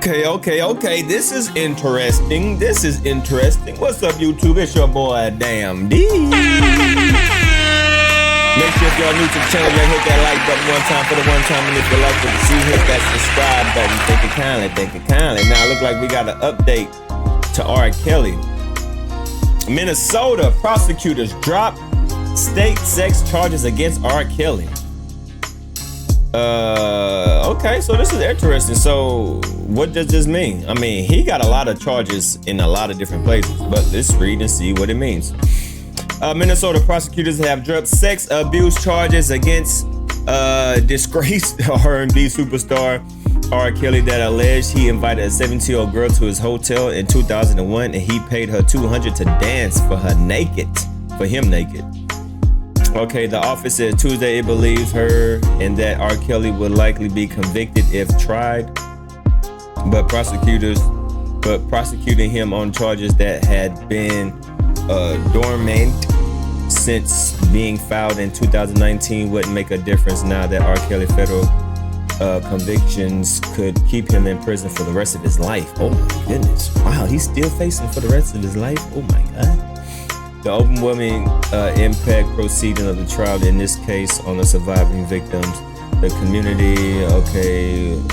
Okay. This is interesting. What's up, YouTube? It's your boy, Damn D. Make sure if y'all new to the channel, y'all hit that like button one time for the one time. And if you like what you see, hit that subscribe button. Thank you kindly. Now, it look like we got an update to R. Kelly. Minnesota prosecutors drop state sex charges against R. Kelly. Okay, so this is interesting. So what does this mean? I mean, he got a lot of charges in a lot of different places, but let's read and see what it means. Minnesota prosecutors have dropped sex abuse charges against disgraced R&B superstar R. Kelly that alleged he invited a 17-year-old girl to his hotel in 2001 and he paid her $200 to dance for him naked. Okay, the office said Tuesday it believes her and that R. Kelly would likely be convicted if tried, but prosecuting him on charges that had been dormant since being filed in 2019 wouldn't make a difference now that R. Kelly federal convictions could keep him in prison for the rest of his life. Oh my goodness. Wow, he's still facing for the rest of his life? Oh my God. The overwhelming impact proceeding of the trial in this case on the surviving victims, the community,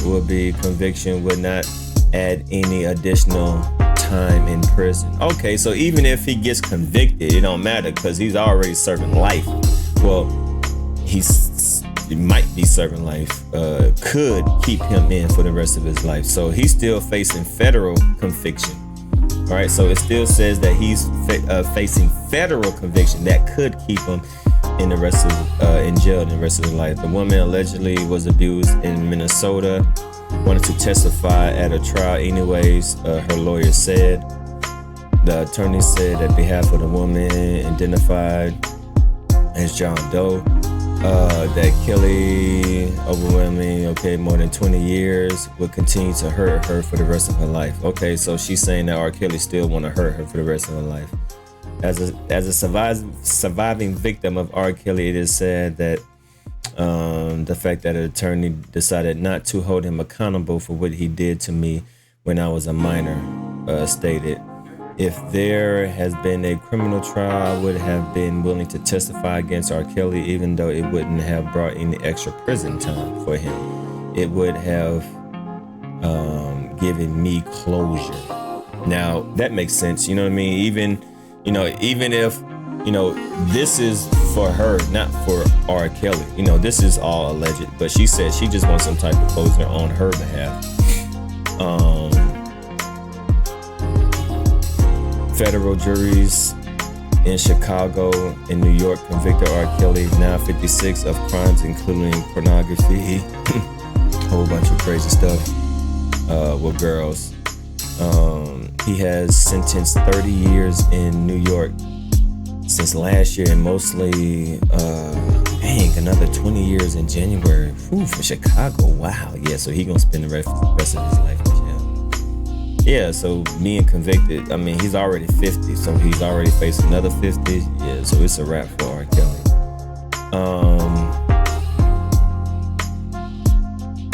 would be conviction would not add any additional time in prison. Okay, so even if he gets convicted, it don't matter because he's already serving life. Well, he might be serving life, could keep him in for the rest of his life. So he's still facing federal conviction. All right, so it still says that he's facing federal conviction that could keep him in the rest of in jail in the rest of his life. The woman allegedly was abused in Minnesota, wanted to testify at a trial anyways, her lawyer said. The attorney said that behalf of the woman identified as John Doe, that Kelly overwhelming, more than 20 years would continue to hurt her for the rest of her life. Okay, so she's saying that R. Kelly still want to hurt her for the rest of her life. As a surviving victim of R. Kelly, it is said that the fact that an attorney decided not to hold him accountable for what he did to me when I was a minor, stated, if there has been a criminal trial, I would have been willing to testify against R. Kelly, even though it wouldn't have brought any extra prison time for him. It would have given me closure. Now, that makes sense. You know what I mean? Even if, this is for her, not for R. Kelly. This is all alleged, but she said she just wants some type of closure on her behalf. Federal juries in Chicago and New York convicted R. Kelly, now 56, of crimes including pornography, a whole bunch of crazy stuff with girls. He has sentenced 30 years in New York since last year, and mostly, another 20 years in January. For Chicago, wow. Yeah, so he gonna spend the rest of his life in jail. Yeah, so being convicted, he's already 50, so he's already faced another 50. Yeah, so it's a wrap for R. Kelly.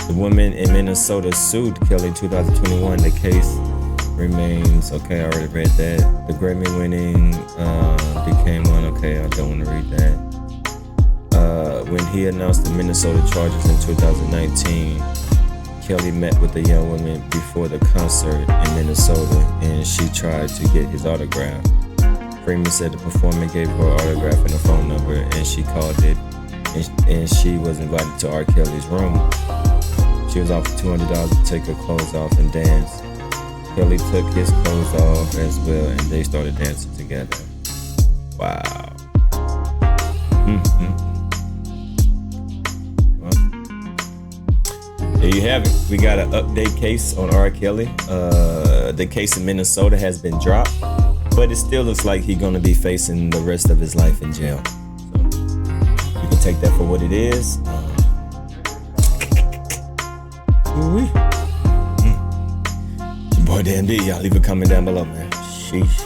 The woman in Minnesota sued Kelly in 2021. The case remains, I already read that. The Grammy winning became one, I don't want to read that. When he announced the Minnesota charges in 2019, Kelly met with the young woman before the concert in Minnesota and she tried to get his autograph. Freeman said the performer gave her autograph and a phone number and she called it and she was invited to R. Kelly's room. She was offered $200 to take her clothes off and dance. Kelly took his clothes off as well and they started dancing together. Wow. There you have it. We got an update case on R. Kelly. The case in Minnesota has been dropped, but it still looks like he's going to be facing the rest of his life in jail. So you can take that for what it is. Your boy Dan D. Y'all leave a comment down below, man. Sheesh.